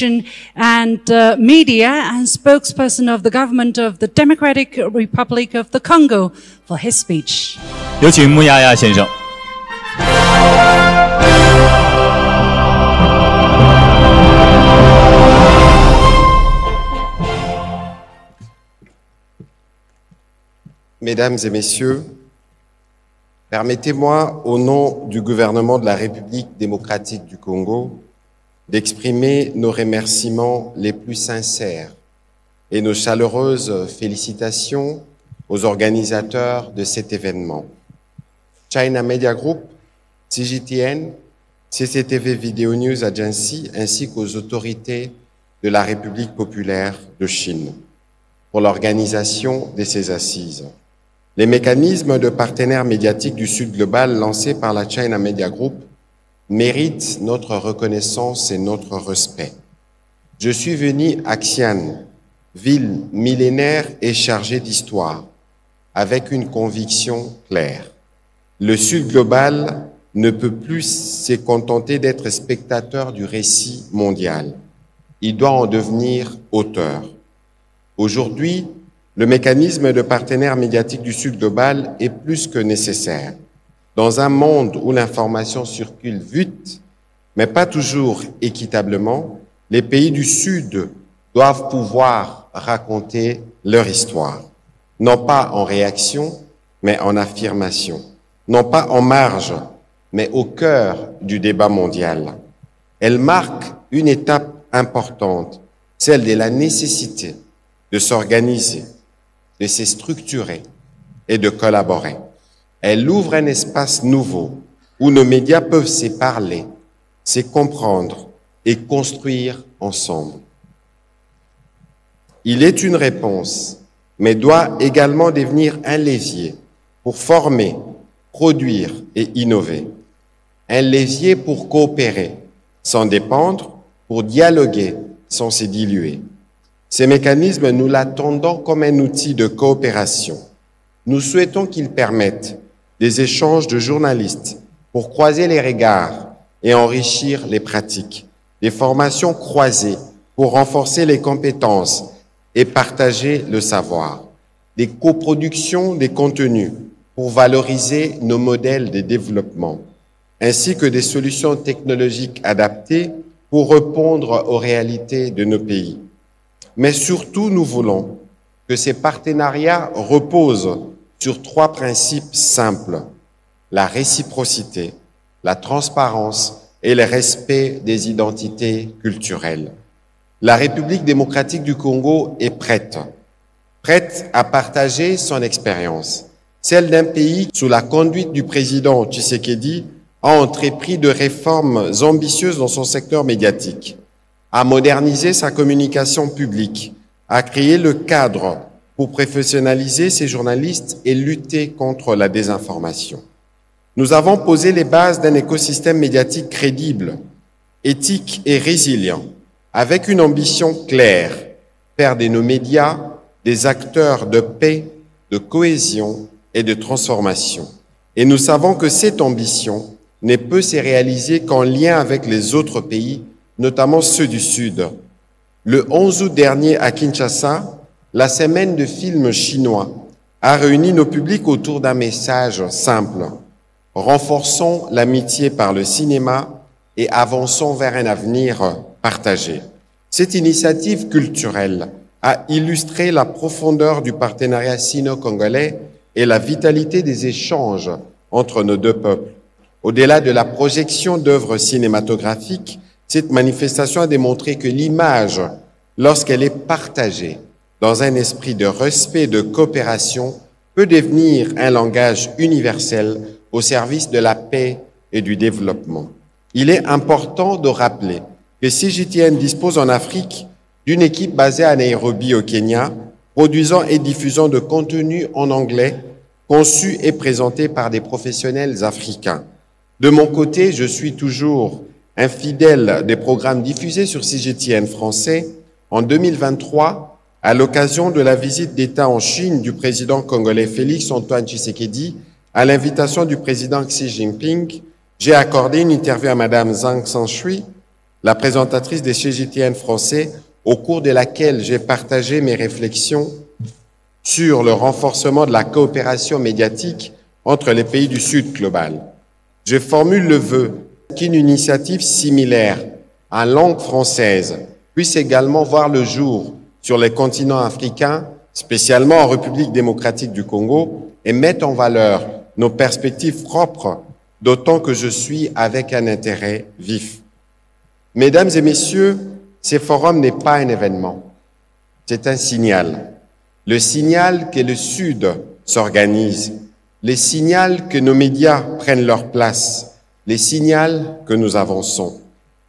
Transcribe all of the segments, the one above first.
Communication and Media and spokesperson of the government of the Democratic Republic of the Congo for his speech. 有请穆亚亚先生。Mesdames et messieurs, permettez-moi, au nom du gouvernement de la République démocratique du Congo, d'exprimer nos remerciements les plus sincères et nos chaleureuses félicitations aux organisateurs de cet événement. China Media Group, CGTN, CCTV Video News Agency, ainsi qu'aux autorités de la République populaire de Chine pour l'organisation de ces assises. Les mécanismes de partenaires médiatiques du Sud global lancés par la China Media Group méritent notre reconnaissance et notre respect. Je suis venu à Xi'an, ville millénaire et chargée d'histoire, avec une conviction claire. Le Sud global ne peut plus se contenter d'être spectateur du récit mondial. Il doit en devenir auteur. Aujourd'hui, le mécanisme de partenaires médiatiques du Sud global est plus que nécessaire. Dans un monde où l'information circule vite, mais pas toujours équitablement, les pays du Sud doivent pouvoir raconter leur histoire, non pas en réaction, mais en affirmation, non pas en marge, mais au cœur du débat mondial. Elle marque une étape importante, celle de la nécessité de s'organiser, de se structurer et de collaborer. Elle ouvre un espace nouveau où nos médias peuvent se parler, se comprendre et construire ensemble. Il est une réponse, mais doit également devenir un levier pour former, produire et innover. Un levier pour coopérer, sans dépendre, pour dialoguer, sans se diluer. Ces mécanismes, nous l'attendons comme un outil de coopération. Nous souhaitons qu'ils permettent des échanges de journalistes pour croiser les regards et enrichir les pratiques, des formations croisées pour renforcer les compétences et partager le savoir, des coproductions des contenus pour valoriser nos modèles de développement, ainsi que des solutions technologiques adaptées pour répondre aux réalités de nos pays. Mais surtout, nous voulons que ces partenariats reposent sur 3 principes simples: la réciprocité, la transparence et le respect des identités culturelles. La République démocratique du Congo est prête à partager son expérience, celle d'un pays sous la conduite du président Tshisekedi a entrepris de réformes ambitieuses dans son secteur médiatique, à moderniser sa communication publique, à créer le cadre pour professionnaliser ses journalistes et lutter contre la désinformation. Nous avons posé les bases d'un écosystème médiatique crédible, éthique et résilient, avec une ambition claire, faire de nos médias des acteurs de paix, de cohésion et de transformation. Et nous savons que cette ambition ne peut se réaliser qu'en lien avec les autres pays, notamment ceux du Sud. Le 11 août dernier à Kinshasa, la semaine de films chinois a réuni nos publics autour d'un message simple: renforçons l'amitié par le cinéma et avançons vers un avenir partagé. Cette initiative culturelle a illustré la profondeur du partenariat sino-congolais et la vitalité des échanges entre nos deux peuples. Au-delà de la projection d'œuvres cinématographiques, cette manifestation a démontré que l'image, lorsqu'elle est partagée dans un esprit de respect et de coopération, peut devenir un langage universel au service de la paix et du développement. Il est important de rappeler que CGTN dispose en Afrique d'une équipe basée à Nairobi au Kenya, produisant et diffusant de contenus en anglais, conçus et présentés par des professionnels africains. De mon côté, je suis toujours un fidèle des programmes diffusés sur CGTN français. En 2023, à l'occasion de la visite d'État en Chine du président congolais Félix-Antoine Tshisekedi, à l'invitation du président Xi Jinping, j'ai accordé une interview à Madame Zhang Sanshui, la présentatrice des CGTN français, au cours de laquelle j'ai partagé mes réflexions sur le renforcement de la coopération médiatique entre les pays du Sud global. Je formule le vœu qu'une initiative similaire en langue française puisse également voir le jour sur les continents africains, spécialement en République démocratique du Congo, et mette en valeur nos perspectives propres, d'autant que je suis avec un intérêt vif. Mesdames et messieurs, ce forum n'est pas un événement, c'est un signal. Le signal que le Sud s'organise, le signal que nos médias prennent leur place, le signal que nous avançons.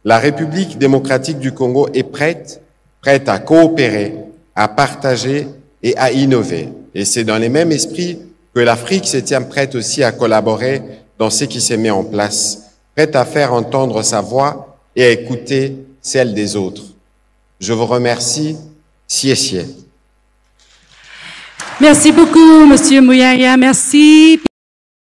La République démocratique du Congo est prête à coopérer, à partager et à innover. Et c'est dans les mêmes esprits que l'Afrique se tient prête aussi à collaborer dans ce qui se met en place, prête à faire entendre sa voix et à écouter celle des autres. Je vous remercie. Siessier. Merci beaucoup, Monsieur Mouyaya. Merci.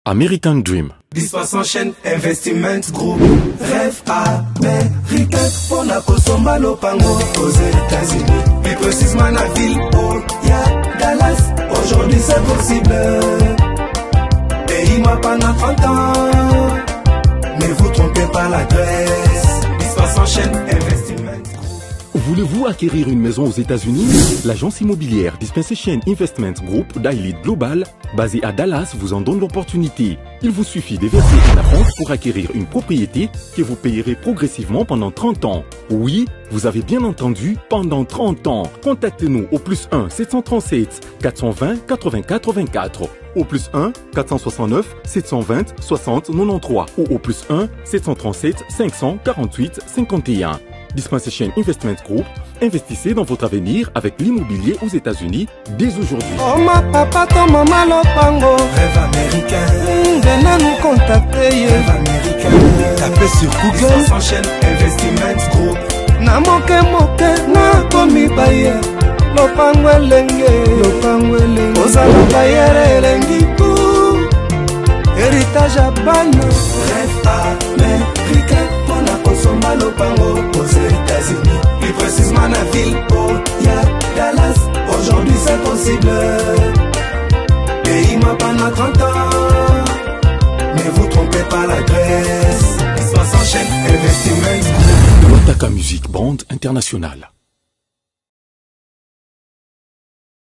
American Dream. Dispossession Investment Group. Rêve américain pour la Kosomba Lopango aux États-Unis. Plus précisément la ville où il y a Dallas. Aujourd'hui c'est possible. Pays-moi pendant 30 ans. Ne vous trompez pas l'adresse. Dispossession Investment Group. Voulez-vous acquérir une maison aux États-Unis? L'agence immobilière Dispensation Investment Group d'Elite Global, basée à Dallas, vous en donne l'opportunité. Il vous suffit de verser un acompte pour acquérir une propriété que vous payerez progressivement pendant 30 ans. Oui, vous avez bien entendu, pendant 30 ans. Contactez-nous au +1 737 420 84 24, au +1 469 720 60 93 ou au +1 737 548 51. Dispensation Investment Group, investissez dans votre avenir avec l'immobilier aux États-Unis dès aujourd'hui. Oh ma papa, ton maman Lopango. Rêve américain. Venez nous contacter. Rêve américain. Tapez sur Google. Dispossession Investment Group. Na moke na komi baye. Lopango elenge. Ozala baye elengi pou. Héritage à bana. Rêve américain. Kosomba Lopango aux États-Unis, plus précisément la ville où il y a Dallas. Aujourd'hui c'est possible. Pays-moi pendant 30 ans. Ne vous trompez pas l'adresse. Dispossession Investment. Wataka Music Band International.